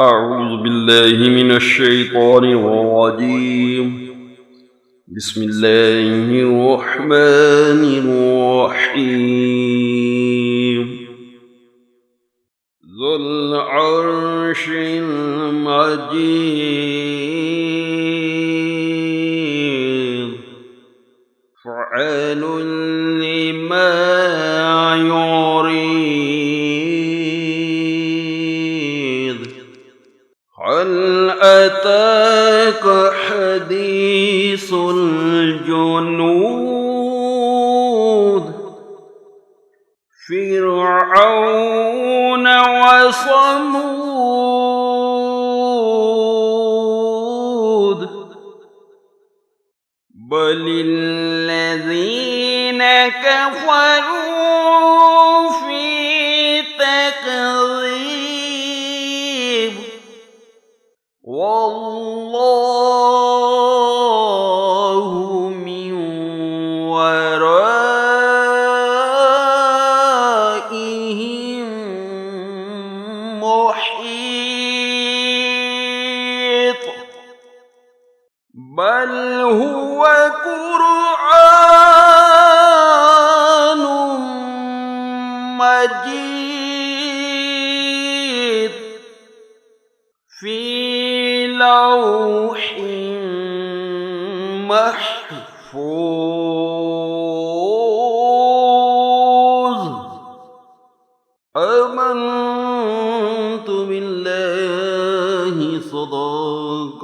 أعوذ بالله من الشيطان الرجيم. بسم الله الرحمن الرحيم. ذو العرش المجيد فعال لما يريد. هل أتاك حديث الجنود فرعون وثمود بل الذين كفروا في تكذيب والله من ورائهم محيط بل هو قرآن مجيد في لوح محفوظ. آمنت بالله صدق